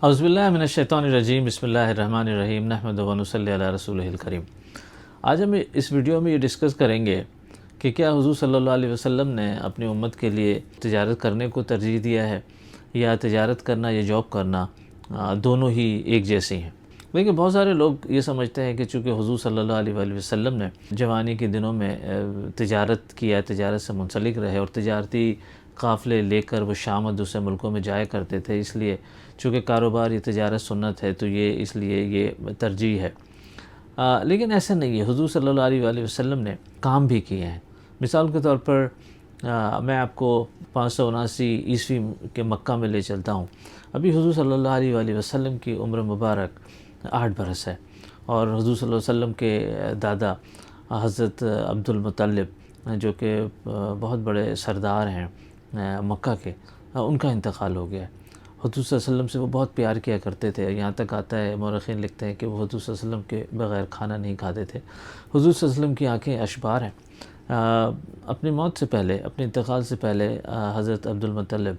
اعوذ باللہ من الشیطان الرجیم، بسم اللہ الرحمن الرحیم، نحمدہ و نصلی علی رسولہ الکریم۔ آج ہم اس ویڈیو میں یہ ڈسکس کریں گے کہ کیا حضور صلی اللہ علیہ وسلم نے اپنی امت کے لیے تجارت کرنے کو ترجیح دیا ہے یا تجارت کرنا یا جاب کرنا دونوں ہی ایک جیسی ہیں۔ لیکن بہت سارے لوگ یہ سمجھتے ہیں کہ چونکہ حضور صلی اللہ علیہ وآلہ وسلم نے جوانی کے دنوں میں تجارت کیا، تجارت سے منسلک رہے اور تجارتی قافلے لے کر وہ شام اور دوسرے ملکوں میں جایا کرتے تھے، اس لیے چونکہ کاروبار یہ تجارت سنت ہے تو اس لیے یہ ترجیح ہے۔ لیکن ایسا نہیں ہے، حضور صلی اللہ علیہ وآلہ وسلم نے کام بھی کیے ہیں۔ مثال کے طور پر میں آپ کو 579 عیسوی کے مکہ میں لے چلتا ہوں۔ ابھی حضور صلی اللہ علیہ وآلہ وسلم کی عمر مبارک 8 برس ہے، اور حضور صلی اللہ علیہ وسلم کے دادا حضرت عبد المطلب جو کہ بہت بڑے سردار ہیں مکہ کے، ان کا انتقال ہو گیا ہے۔ حضور صلی اللہ علیہ وسلم سے وہ بہت پیار کیا کرتے تھے، یہاں تک آتا ہے مورخین لکھتے ہیں کہ وہ حضور صلی اللہ علیہ وسلم کے بغیر کھانا نہیں کھاتے تھے۔ حضور صلی اللہ علیہ وسلم کی آنکھیں اشبار ہیں۔ اپنی موت سے پہلے، اپنے انتقال سے پہلے حضرت عبد المطلب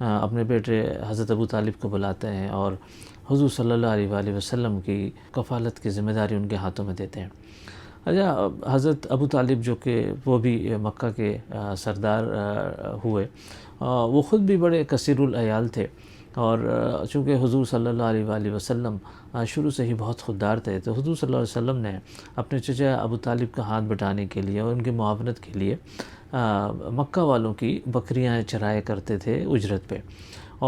اپنے بیٹے حضرت ابو طالب کو بلاتے ہیں اور حضور صلی اللہ علیہ وآلہ وسلم کی کفالت کی ذمہ داری ان کے ہاتھوں میں دیتے ہیں۔ اچھا، حضرت ابو طالب جو کہ وہ بھی مکہ کے سردار ہوئے، وہ خود بھی بڑے کثیر العیال تھے، اور چونکہ حضور صلی اللہ علیہ وآلہ وسلم شروع سے ہی بہت خوددار تھے، تو حضور صلی اللہ علیہ وسلم نے اپنے چچا ابو طالب کا ہاتھ بٹانے کے لیے اور ان کی معاونت کے لیے مکہ والوں کی بکریاں چرایا کرتے تھے اجرت پہ۔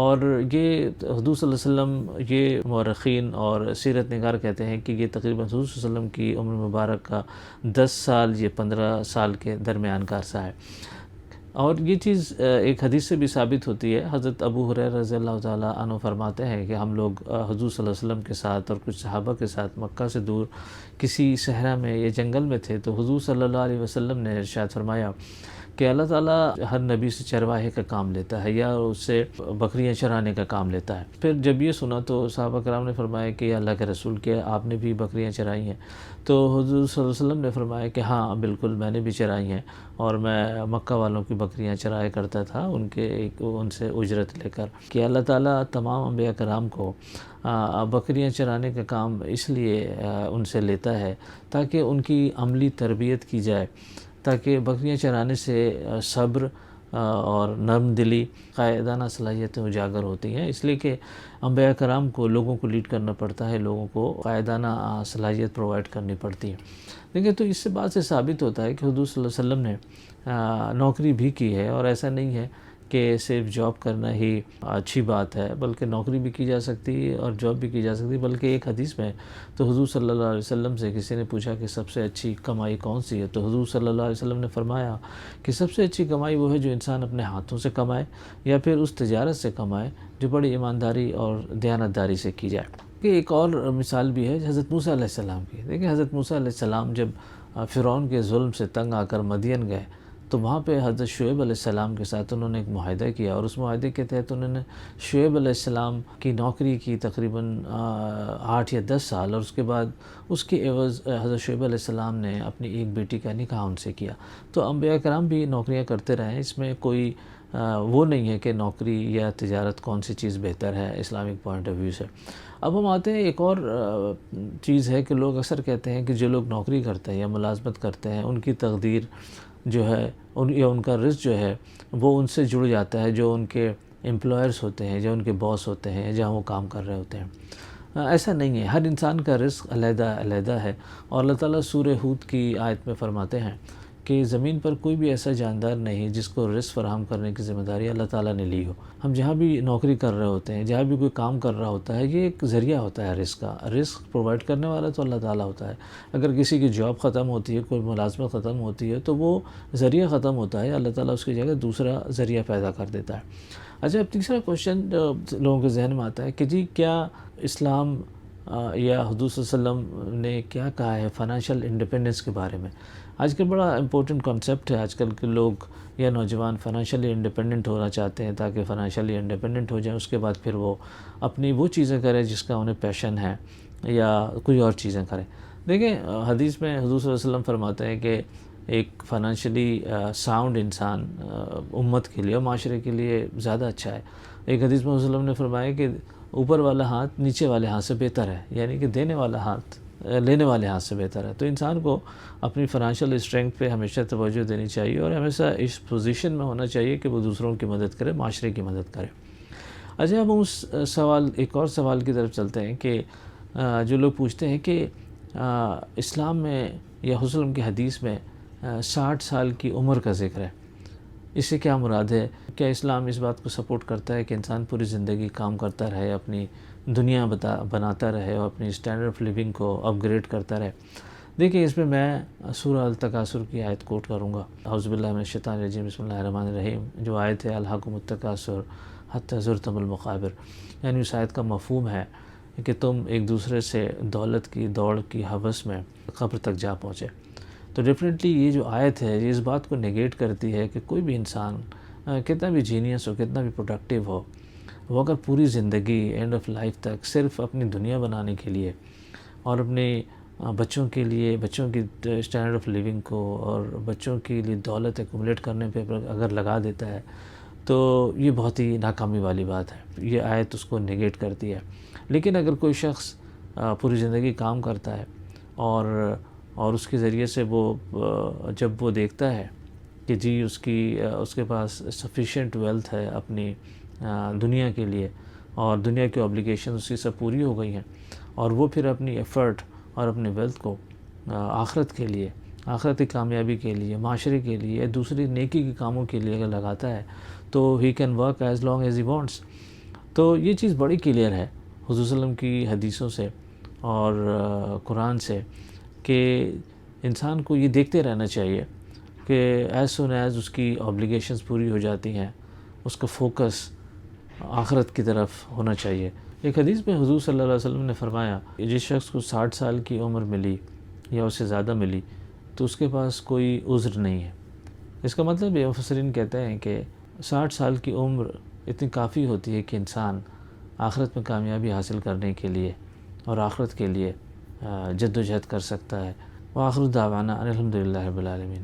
اور یہ حضور صلی اللہ علیہ وسلم، یہ مورخین اور سیرت نگار کہتے ہیں کہ یہ تقریباً حضور صلی اللہ علیہ وسلم کی عمر مبارک کا 10 سال یا 15 سال کے درمیان کا عرصہ ہے۔ اور یہ چیز ایک حدیث سے بھی ثابت ہوتی ہے۔ حضرت ابو ہریرہ رضی اللہ تعالیٰ عنہ فرماتے ہیں کہ ہم لوگ حضور صلی اللہ علیہ وسلم کے ساتھ اور کچھ صحابہ کے ساتھ مکہ سے دور کسی صحرا میں یا جنگل میں تھے، تو حضور صلی اللہ علیہ وسلم نے ارشاد فرمایا کہ اللہ تعالیٰ ہر نبی سے چرواہے کا کام لیتا ہے یا اس سے بکریاں چرانے کا کام لیتا ہے۔ پھر جب یہ سنا تو صحابہ کرام نے فرمایا کہ یا اللہ کے رسول، کیا آپ نے بھی بکریاں چرائی ہیں؟ تو حضور صلی اللہ علیہ وسلم نے فرمایا کہ ہاں بالکل، میں نے بھی چرائی ہیں، اور میں مکہ والوں کی بکریاں چرایا کرتا تھا ان سے اجرت لے کر۔ کہ اللہ تعالیٰ تمام انبیاء کرام کو بکریاں چرانے کا کام اس لیے ان سے لیتا ہے تاکہ ان کی عملی تربیت کی جائے، تاکہ بکریاں چرانے سے صبر اور نرم دلی، قائدانہ صلاحیتیں اجاگر ہوتی ہیں، اس لیے کہ انبیاء کرام کو لوگوں کو لیڈ کرنا پڑتا ہے، لوگوں کو قائدانہ صلاحیت پرووائڈ کرنی پڑتی ہے۔ لیکن تو اس بات سے ثابت ہوتا ہے کہ حضور صلی اللہ علیہ وسلم نے نوکری بھی کی ہے، اور ایسا نہیں ہے کہ صرف جاب کرنا ہی اچھی بات ہے، بلکہ نوکری بھی کی جا سکتی ہے اور جاب بھی کی جا سکتی ہے۔ بلکہ ایک حدیث میں تو حضور صلی اللہ علیہ وسلم سے کسی نے پوچھا کہ سب سے اچھی کمائی کون سی ہے، تو حضور صلی اللہ علیہ وسلم نے فرمایا کہ سب سے اچھی کمائی وہ ہے جو انسان اپنے ہاتھوں سے کمائے یا پھر اس تجارت سے کمائے جو بڑی ایمانداری اور دیانتداری سے کی جائے۔ کہ ایک اور مثال بھی ہے حضرت موسیٰ علیہ السلام کی۔ دیکھیں، حضرت موسیٰ علیہ السلام جب فرعون کے ظلم سے تنگ آ کر مدین گئے تو وہاں پہ حضرت شعیب علیہ السلام کے ساتھ انہوں نے ایک معاہدہ کیا، اور اس معاہدے کے تحت انہوں نے شعیب علیہ السلام کی نوکری کی تقریباً 8 یا 10 سال، اور اس کے بعد اس کے عوض حضرت شعیب علیہ السلام نے اپنی ایک بیٹی کا نکاح ان سے کیا۔ تو انبیاء کرام بھی نوکریاں کرتے رہے، اس میں کوئی وہ نہیں ہے کہ نوکری یا تجارت کون سی چیز بہتر ہے اسلامک پوائنٹ آف ویو سے۔ اب ہم آتے ہیں، ایک اور چیز ہے کہ لوگ اکثر کہتے ہیں کہ جو لوگ نوکری کرتے ہیں یا ملازمت کرتے ہیں، ان کی تقدیر جو ہے یا ان کا رزق جو ہے وہ ان سے جڑ جاتا ہے جو ان کے امپلائرز ہوتے ہیں، جو ان کے باس ہوتے ہیں، جہاں وہ کام کر رہے ہوتے ہیں۔ ایسا نہیں ہے، ہر انسان کا رزق علیحدہ علیحدہ ہے، اور اللہ تعالیٰ سورہ ہود کی آیت میں فرماتے ہیں کہ زمین پر کوئی بھی ایسا جاندار نہیں جس کو رزق فراہم کرنے کی ذمہ داری اللہ تعالیٰ نے لی ہو۔ ہم جہاں بھی نوکری کر رہے ہوتے ہیں، جہاں بھی کوئی کام کر رہا ہوتا ہے، یہ ایک ذریعہ ہوتا ہے رزق کا۔ رزق پرووائڈ کرنے والا تو اللہ تعالیٰ ہوتا ہے۔ اگر کسی کی جاب ختم ہوتی ہے، کوئی ملازمت ختم ہوتی ہے، تو وہ ذریعہ ختم ہوتا ہے، اللہ تعالیٰ اس کی جگہ دوسرا ذریعہ پیدا کر دیتا ہے۔ اچھا، اب تیسرا کوشچن لوگوں کے ذہن میں آتا ہے کہ جی کیا اسلام یا حضور صلی اللہ علیہ وسلم نے کیا کہا ہے فائنینشیل انڈیپینڈنس کے بارے میں؟ آج کل بڑا امپورٹنٹ کانسیپٹ ہے، آج کل کے لوگ یا نوجوان فائنینشیلی انڈیپینڈنٹ ہونا چاہتے ہیں تاکہ فائنینشیلی انڈیپینڈنٹ ہو جائیں، اس کے بعد پھر وہ اپنی وہ چیزیں کریں جس کا انہیں پیشن ہے یا کوئی اور چیزیں کریں۔ دیکھیں، حدیث میں حضور صلی اللہ علیہ وسلم فرماتے ہیں کہ ایک فائنینشلی ساؤنڈ انسان امت کے لیے اور معاشرے کے لیے زیادہ اچھا ہے۔ ایک حدیث میں حضور صلی اللہ علیہ وسلم نے فرمایا کہ اوپر والا ہاتھ نیچے والے ہاتھ سے بہتر ہے، یعنی کہ دینے والا ہاتھ لینے والے ہاتھ سے بہتر ہے۔ تو انسان کو اپنی فائنینشیل اسٹرینگتھ پہ ہمیشہ توجہ دینی چاہیے اور ہمیشہ اس پوزیشن میں ہونا چاہیے کہ وہ دوسروں کی مدد کرے، معاشرے کی مدد کرے۔ اچھا، اب اس ایک اور سوال کی طرف چلتے ہیں کہ جو لوگ پوچھتے ہیں کہ اسلام میں یا حضور صلی اللہ علیہ وسلم کی حدیث میں 60 سال کی عمر کا ذکر ہے، اس سے کیا مراد ہے؟ کیا اسلام اس بات کو سپورٹ کرتا ہے کہ انسان پوری زندگی کام کرتا رہے، اپنی دنیا بناتا رہے اور اپنی اسٹینڈرڈ آف لیونگ کو اپ گریڈ کرتا رہے؟ دیکھیں، اس میں میں سورہ التکاثر کی آیت کوٹ کروں گا۔ اعوذ باللہ من الشیطان الرجیم، بسم اللہ الرحمن الرحیم۔ جو آیت ہے الہاکم التکاثر حتی زرتم المقابر، یعنی اس آیت کا مفہوم ہے کہ تم ایک دوسرے سے دولت کی دوڑ کی ہوس میں قبر تک جا پہنچے۔ تو ڈیفینیٹلی یہ جو آیت ہے یہ اس بات کو نیگیٹ کرتی ہے کہ کوئی بھی انسان کتنا بھی جینیس ہو، کتنا بھی پروڈکٹیو ہو، وہ اگر پوری زندگی اینڈ آف لائف تک صرف اپنی دنیا بنانے کے لیے اور اپنے بچوں کے لیے، بچوں کی اسٹینڈرڈ آف لیونگ کو اور بچوں کے لیے دولت ایکومولیٹ کرنے پہ اگر لگا دیتا ہے تو یہ بہت ہی ناکامی والی بات ہے۔ یہ آیت اس کو نیگیٹ کرتی ہے۔ لیکن اگر کوئی شخص پوری زندگی کام کرتا ہے اور اس کے ذریعے سے وہ جب وہ دیکھتا ہے کہ جی اس کے پاس سفیشینٹ ویلتھ ہے اپنی دنیا کے لیے اور دنیا کی اوبلیگیشن اس کی سب پوری ہو گئی ہیں، اور وہ پھر اپنی ایفرٹ اور اپنے ویلتھ کو آخرت کے لیے، آخرتی کامیابی کے لیے، معاشرے کے لیے یا دوسری نیکی کے کاموں کے لیے اگر لگاتا ہے تو he can work as long as he wants. تو یہ چیز بڑی کلیئر ہے حضور صلی اللہ علیہ وسلم کی حدیثوں سے اور قرآن سے کہ انسان کو یہ دیکھتے رہنا چاہیے کہ ایز سون ایز اس کی اوبلیگیشنز پوری ہو جاتی ہیں اس کا فوکس آخرت کی طرف ہونا چاہیے۔ ایک حدیث میں حضور صلی اللہ علیہ وسلم نے فرمایا کہ جس شخص کو 60 سال کی عمر ملی یا اس سے زیادہ ملی تو اس کے پاس کوئی عذر نہیں ہے۔ اس کا مطلب یہ مفسرین کہتے ہیں کہ 60 سال کی عمر اتنی کافی ہوتی ہے کہ انسان آخرت میں کامیابی حاصل کرنے کے لیے اور آخرت کے لیے جد و جہد کر سکتا ہے۔ وآخر دعوانا ان الحمد للہ رب العالمین۔